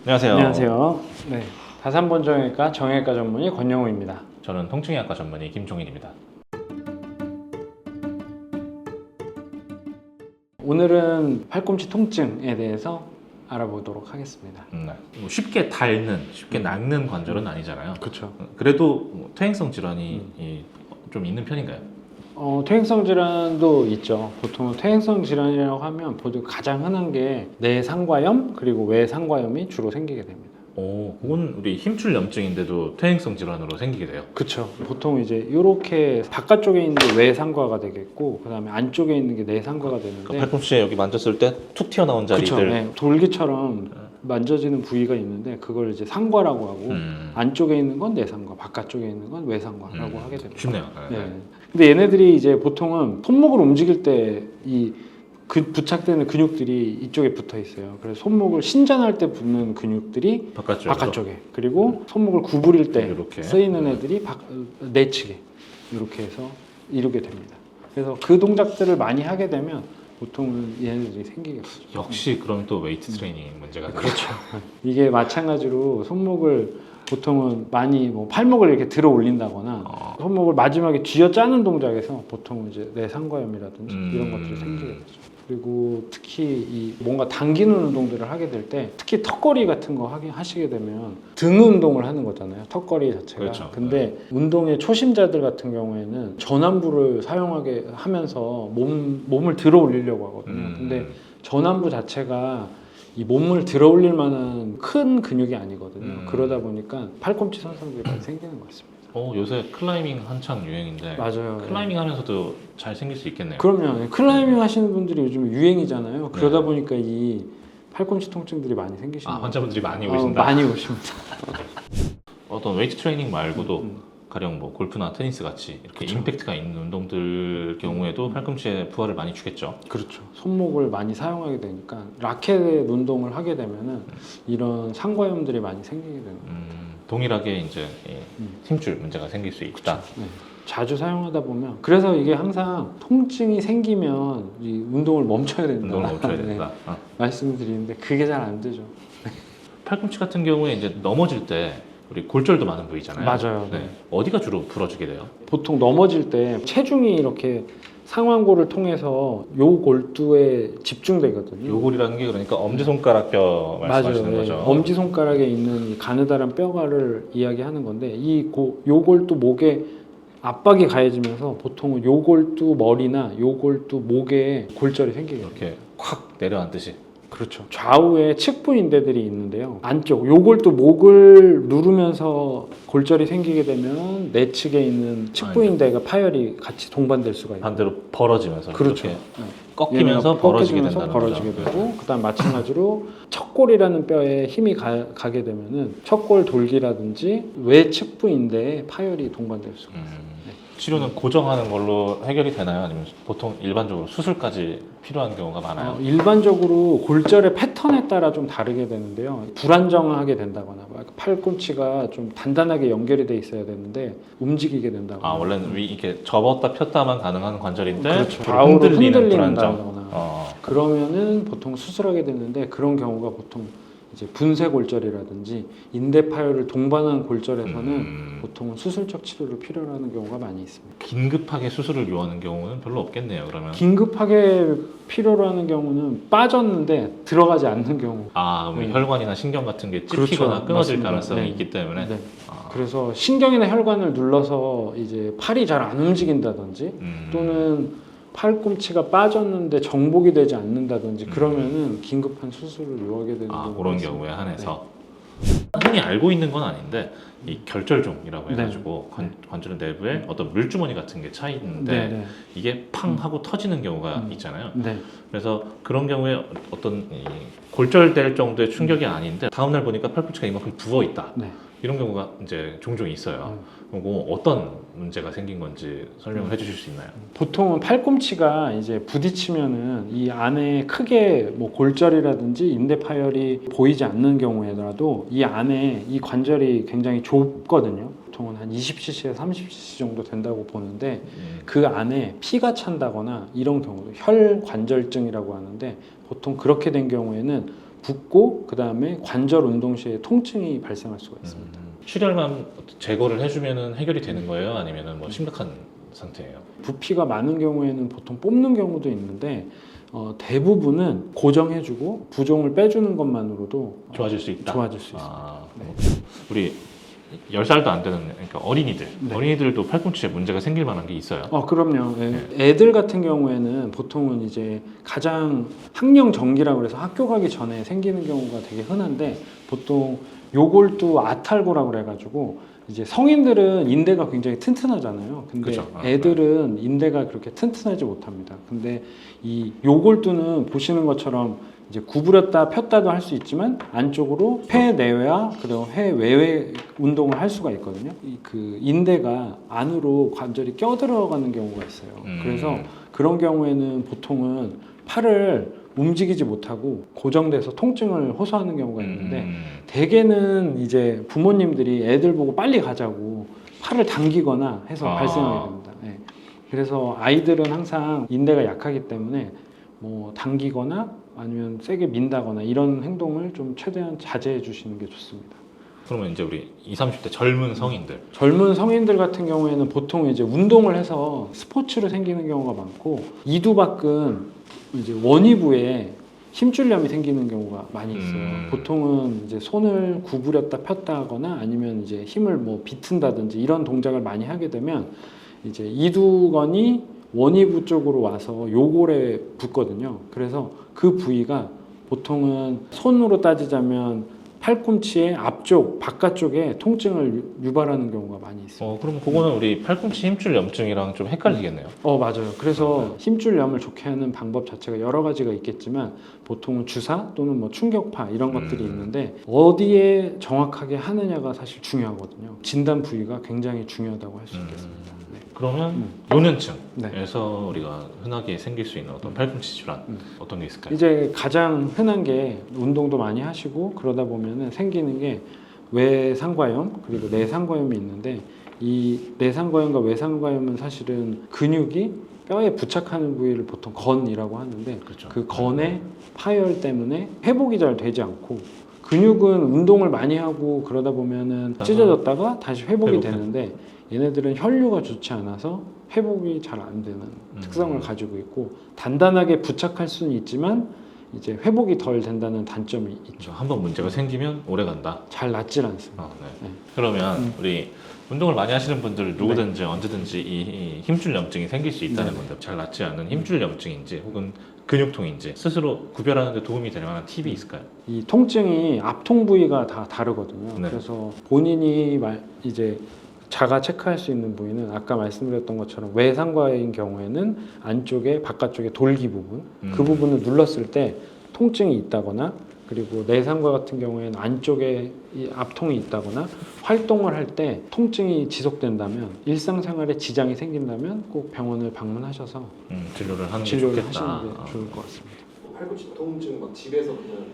안녕하세요. 안녕하세요. 네, 다산본정형외과 정형외과 전문의 권영우입니다. 저는 통증의학과 전문의 김종인입니다. 오늘은 팔꿈치 통증에 대해서 알아보도록 하겠습니다. 뭐 쉽게 닳는, 쉽게 낫는 관절은 아니잖아요. 그렇죠. 그래도 뭐 퇴행성 질환이 좀 있는 편인가요? 퇴행성 질환도 있죠. 보통 퇴행성 질환이라고 하면 보통 가장 흔한 게 내상과염 그리고 외상과염이 주로 생기게 됩니다. 그건 우리 힘줄 염증인데도 퇴행성 질환으로 생기게 돼요. 그렇죠. 보통 이제 이렇게 바깥쪽에 있는 게 외상과가 되겠고, 그 다음에 안쪽에 있는 게 내상과가 되는데, 팔꿈치에 여기 만졌을 때 툭 튀어나온 그쵸, 자리들. 네, 돌기처럼 만져지는 부위가 있는데 그걸 이제 상과라고 하고 안쪽에 있는 건 내상과, 바깥쪽에 있는 건 외상과라고 하게 됩니다. 쉽네요. 네. 근데 얘네들이 이제 보통은 손목을 움직일 때 부착되는 근육들이 이쪽에 붙어 있어요. 그래서 손목을 신전할 때 붙는 근육들이 바깥쪽에, 그리고 손목을 구부릴 때 이렇게 쓰이는 애들이 내측에 이렇게 해서 이루게 됩니다. 그래서 그 동작들을 많이 하게 되면 보통은 얘네들이 생기게 돼요. 역시 그럼 또 웨이트 트레이닝 문제가 되죠. 그렇죠. 이게 마찬가지로 손목을 보통은 많이 팔목을 이렇게 들어 올린다거나 손목을 마지막에 쥐어 짜는 동작에서 보통 이제 내상과염이라든지 이런 것들이 생기게 되죠. 그리고 특히 이 뭔가 당기는 운동들을 하게 될 때 특히 턱걸이 같은 거 하시게 되면 등 운동을 하는 거잖아요. 턱걸이 자체가. 그렇죠. 근데 운동의 초심자들 같은 경우에는 전완부를 사용하게 하면서 몸을 들어 올리려고 하거든요. 근데 전완부 자체가 이 몸을 들어 올릴 만한 큰 근육이 아니거든요. 그러다 보니까 팔꿈치 손상들이 많이 생기는 것 같습니다. 요새 클라이밍 한창 유행인데 맞아요. 클라이밍 하면서도 잘 생길 수 있겠네요. 그럼요. 클라이밍 하시는 분들이 요즘 유행이잖아요. 그러다 보니까 이 팔꿈치 통증들이 많이 생기시는 거예요. 환자분들이 많이 오신다. 많이 오십니다. 어떤 웨이트 트레이닝 말고도 가령 뭐 골프나 테니스 같이 이렇게 그쵸. 임팩트가 있는 운동들 경우에도 팔꿈치에 부하를 많이 주겠죠. 그렇죠. 손목을 많이 사용하게 되니까 라켓 운동을 하게 되면은 이런 상과염들이 많이 생기게 되는 거예요. 동일하게 이제 힘줄 문제가 생길 수 있다. 네. 자주 사용하다 보면 그래서 이게 항상 통증이 생기면 이 운동을 멈춰야 된다. 운동을 멈춰야 된다. 네. 말씀을 드리는데 그게 잘 안 되죠. 팔꿈치 같은 경우에 이제 넘어질 때 우리 골절도 많은 부위잖아요. 맞아요. 네. 어디가 주로 부러지게 돼요? 보통 넘어질 때 체중이 이렇게 상완골을 통해서 요 골두에 집중되거든요. 요골이라는 게 그러니까 엄지손가락 뼈 말씀하시는 맞아요. 거죠. 엄지손가락에 있는 이 가느다란 뼈가를 이야기하는 건데 요 골두 목에 압박이 가해지면서 보통은 요 골두 머리나 요 골두 목에 골절이 생기게 돼요. 이렇게 확 내려앉듯이. 그렇죠. 좌우에 측부 인대들이 있는데요. 안쪽 요골두 목을 누르면서 골절이 생기게 되면 내측에 있는 측부 인대가 파열이 같이 동반될 수가 있고 반대로 벌어지면서 그렇죠. 이렇게 꺾이면서 벌어지게 된다는 벌어지게 거죠. 되고 그다음 마찬가지로 척골이라는 뼈에 힘이 가게 되면은 척골 돌기라든지 외측부 인대에 파열이 동반될 수가 있어요. 치료는 고정하는 걸로 해결이 되나요? 아니면 보통 일반적으로 수술까지 필요한 경우가 많아요? 일반적으로 골절의 패턴에 따라 좀 다르게 되는데요. 불안정하게 된다거나 팔꿈치가 좀 단단하게 연결이 돼 있어야 되는데 움직이게 된다거나 원래는 이렇게 접었다 폈다만 가능한 관절인데 그렇죠. 좌우로 흔들리는 불안정. 다거나 그러면은 보통 수술하게 되는데 그런 경우가 보통 이제 분쇄 골절이라든지 인대 파열을 동반한 골절에서는 보통은 수술적 치료를 필요로 하는 경우가 많이 있습니다. 긴급하게 수술을 요하는 경우는 별로 없겠네요. 그러면 긴급하게 필요로 하는 경우는 빠졌는데 들어가지 않는 경우. 뭐 혈관이나 신경 같은 게 찝히거나 그렇죠. 끊어질 맞습니다. 가능성이 네. 있기 때문에 네. 그래서 신경이나 혈관을 눌러서 이제 팔이 잘 안 움직인다든지 또는 팔꿈치가 빠졌는데 정복이 되지 않는다든지 그러면은 긴급한 수술을 요하게 되는 경우가 그런 있습니다. 경우에 한해서 흔히 알고 있는 건 아닌데 이 결절종이라고 해가지고 관절 내부에 어떤 물주머니 같은 게 차 있는데 이게 팡 하고 터지는 경우가 있잖아요. 그래서 그런 경우에 어떤 골절될 정도의 충격이 아닌데 다음날 보니까 팔꿈치가 이만큼 부어 있다. 이런 경우가 이제 종종 있어요. 그리고 어떤 문제가 생긴 건지 설명을 해주실 수 있나요? 보통은 팔꿈치가 이제 부딪히면은 이 안에 크게 골절이라든지 인대 파열이 보이지 않는 경우에라도 이 안에 이 관절이 굉장히 좁거든요. 보통은 한 20cc에서 30cc 정도 된다고 보는데 그 안에 피가 찬다거나 이런 경우도 혈관절증이라고 하는데 보통 그렇게 된 경우에는 붓고 그 다음에 관절 운동 시에 통증이 발생할 수가 있습니다. 출혈만 제거를 해주면은 해결이 되는 거예요? 아니면은 뭐 심각한 상태예요? 부피가 많은 경우에는 보통 뽑는 경우도 있는데 대부분은 고정해주고 부종을 빼주는 것만으로도 좋아질 수 있다? 좋아질 수 있습니다. 아, 네. 우리 10살도 안 되는 그러니까 어린이들, 네. 어린이들도 팔꿈치에 문제가 생길 만한 게 있어요? 그럼요. 네. 애들 같은 경우에는 보통은 이제 가장 학령 전기라고 그래서 학교 가기 전에 생기는 경우가 되게 흔한데 보통 요골두 아탈고라고 그래가지고 이제 성인들은 인대가 굉장히 튼튼하잖아요. 근데 그쵸. 애들은 인대가 그렇게 튼튼하지 못합니다. 근데 이 요골두는 보시는 것처럼 이제 구부렸다 폈다도 할 수 있지만 안쪽으로 폐 내외와 그리고 폐 외외 운동을 할 수가 있거든요. 그 인대가 안으로 관절이 껴들어가는 경우가 있어요. 그래서 그런 경우에는 보통은 팔을 움직이지 못하고 고정돼서 통증을 호소하는 경우가 있는데 대개는 이제 부모님들이 애들 보고 빨리 가자고 팔을 당기거나 해서 발생하게 됩니다. 네. 그래서 아이들은 항상 인대가 약하기 때문에 뭐 당기거나 아니면 세게 민다거나 이런 행동을 좀 최대한 자제해 주시는 게 좋습니다. 그러면 이제 우리 20, 30대 젊은 성인들 젊은 성인들 같은 경우에는 보통 이제 운동을 해서 스포츠로 생기는 경우가 많고 이두박근 이제 원위부에 힘줄염이 생기는 경우가 많이 있어요. 보통은 이제 손을 구부렸다 폈다 하거나 아니면 이제 힘을 뭐 비튼다든지 이런 동작을 많이 하게 되면 이제 이두건이 원위부 쪽으로 와서 요골에 붙거든요. 그래서 그 부위가 보통은 손으로 따지자면 팔꿈치의 앞쪽, 바깥쪽에 통증을 유발하는 경우가 많이 있어요. 그럼 그거는 우리 팔꿈치 힘줄 염증이랑 좀 헷갈리겠네요. 맞아요. 그래서 힘줄염을 좋게 하는 방법 자체가 여러 가지가 있겠지만 보통은 주사 또는 뭐 충격파 이런 것들이 있는데 어디에 정확하게 하느냐가 사실 중요하거든요. 진단 부위가 굉장히 중요하다고 할 수 있겠습니다. 네. 그러면 노년층에서 네. 우리가 흔하게 생길 수 있는 어떤 팔꿈치 질환 어떤 게 있을까요? 이제 가장 흔한 게 운동도 많이 하시고 그러다 보면은 생기는 게 외상과염 그리고 내상과염이 있는데 이 내상과염과 외상과염은 사실은 근육이 뼈에 부착하는 부위를 보통 건이라고 하는데 그렇죠. 그 건의 파열 때문에 회복이 잘 되지 않고 근육은 운동을 많이 하고 그러다 보면은 찢어졌다가 다시 회복이 되는데 얘네들은 혈류가 좋지 않아서 회복이 잘 안 되는 특성을 가지고 있고 단단하게 부착할 수는 있지만 이제 회복이 덜 된다는 단점이 있죠. 한번 문제가 생기면 오래 간다. 잘 낫질 않습니다. 네. 네. 그러면 우리 운동을 많이 하시는 분들 누구든지 언제든지 이 힘줄 염증이 생길 수 있다는 분들 잘 낫지 않은 힘줄 염증인지 혹은 근육통인지 스스로 구별하는 데 도움이 될 만한 팁이 있을까요? 이 통증이 앞통 부위가 다 다르거든요. 네. 그래서 본인이 이제 자가 체크할 수 있는 부위는 아까 말씀드렸던 것처럼 외상과인 경우에는 안쪽에 바깥쪽에 돌기 부분 그 부분을 눌렀을 때 통증이 있다거나 그리고 내상과 같은 경우에는 안쪽에 이 앞통이 있다거나 활동을 할 때 통증이 지속된다면 일상생활에 지장이 생긴다면 꼭 병원을 방문하셔서 진료를 하는 게 진료를 좋겠다. 하시는 게 좋을 것 같습니다. 팔꿈치 통증 막 집에서 그냥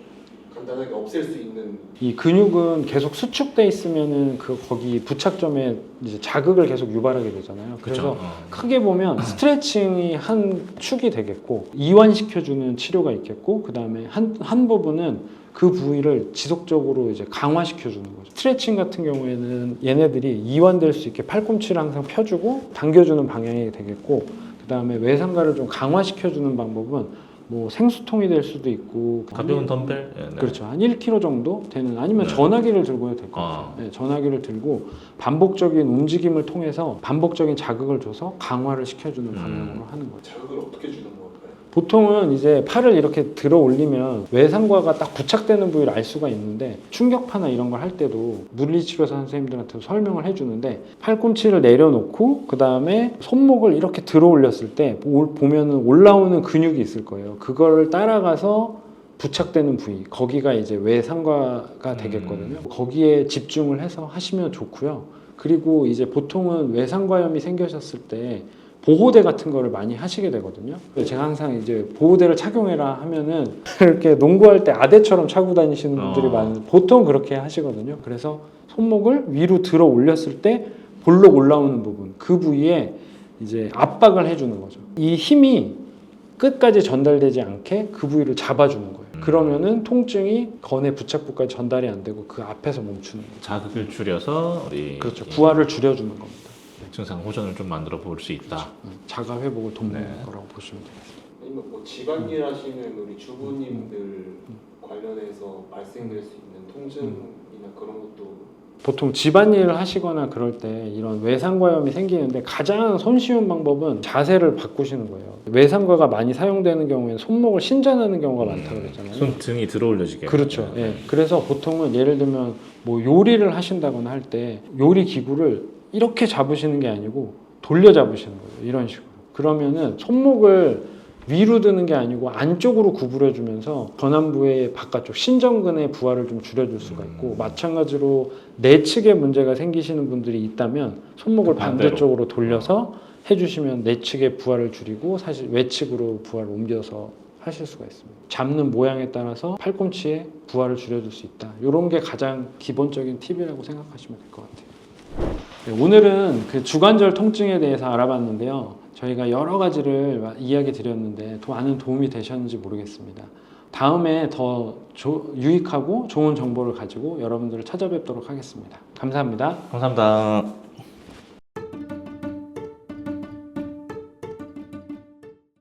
간단하게 없앨 수 있는 이 근육은 계속 수축돼 있으면은 거기 부착점에 이제 자극을 계속 유발하게 되잖아요. 그래서 크게 보면 스트레칭이 한 축이 되겠고 이완시켜주는 치료가 있겠고 그 다음에 한 부분은 그 부위를 지속적으로 이제 강화시켜주는 거죠. 스트레칭 같은 경우에는 얘네들이 이완될 수 있게 팔꿈치를 항상 펴주고 당겨주는 방향이 되겠고 그 다음에 외상가를 좀 강화시켜주는 방법은 뭐 생수통이 될 수도 있고 가벼운 덤벨? 네. 그렇죠. 한 1kg 정도 되는 아니면 네. 전화기를 들고 해도 될 것 같아요. 네, 전화기를 들고 반복적인 움직임을 통해서 반복적인 자극을 줘서 강화를 시켜주는 방향으로 하는 거죠. 자극을 어떻게 주는 걸까요? 보통은 이제 팔을 이렇게 들어 올리면 외상과가 딱 부착되는 부위를 알 수가 있는데 충격파나 이런 걸 할 때도 물리치료사 선생님들한테 설명을 해주는데 팔꿈치를 내려놓고 그 다음에 손목을 이렇게 들어 올렸을 때 보면은 올라오는 근육이 있을 거예요. 그거를 따라가서 부착되는 부위 거기가 이제 외상과가 되겠거든요. 거기에 집중을 해서 하시면 좋고요. 그리고 이제 보통은 외상과염이 생기셨을 때 보호대 같은 거를 많이 하시게 되거든요. 제가 항상 이제 보호대를 착용해라 하면은 이렇게 농구할 때 아대처럼 차고 다니시는 분들이 많은데 보통 그렇게 하시거든요. 그래서 손목을 위로 들어 올렸을 때 볼록 올라오는 부분 그 부위에 이제 압박을 해주는 거죠. 이 힘이 끝까지 전달되지 않게 그 부위를 잡아주는 거예요. 그러면은 통증이 건의 부착부까지 전달이 안 되고 그 앞에서 멈추는 거죠. 자극을 줄여서 우리 그렇죠. 이 부하를 줄여주는 겁니다. 증상 호전을 좀 만들어 볼 수 있다. 자가 회복을 돕는 네. 거라고 보시면 되겠습니다. 아니면 뭐 집안일 하시는 우리 주부님들 관련해서 발생될 수 있는 통증이나 그런 것도 보통 집안일을 하시거나 그럴 때 이런 외상과염이 생기는데 가장 손쉬운 방법은 자세를 바꾸시는 거예요. 외상과가 많이 사용되는 경우에는 손목을 신전하는 경우가 많다고 그랬잖아요. 손등이 들어 올려지게. 그렇죠. 예. 그래서 보통은 예를 들면 뭐 요리를 하신다거나 할 때 요리 기구를 이렇게 잡으시는 게 아니고 돌려 잡으시는 거예요. 이런 식으로. 그러면은 손목을 위로 드는 게 아니고 안쪽으로 구부려 주면서 전완부의 바깥쪽 신전근의 부하를 좀 줄여줄 수가 있고 마찬가지로 내측에 문제가 생기시는 분들이 있다면 손목을 반대로. 반대쪽으로 돌려서 해주시면 내측의 부하를 줄이고 사실 외측으로 부하를 옮겨서 하실 수가 있습니다. 잡는 모양에 따라서 팔꿈치에 부하를 줄여줄 수 있다. 이런 게 가장 기본적인 팁이라고 생각하시면 될 것 같아요. 네, 오늘은 그 주관절 통증에 대해서 알아봤는데요. 저희가 여러 가지를 이야기 드렸는데 많은 도움이 되셨는지 모르겠습니다. 다음에 더 유익하고 좋은 정보를 가지고 여러분들을 찾아뵙도록 하겠습니다. 감사합니다. 감사합니다.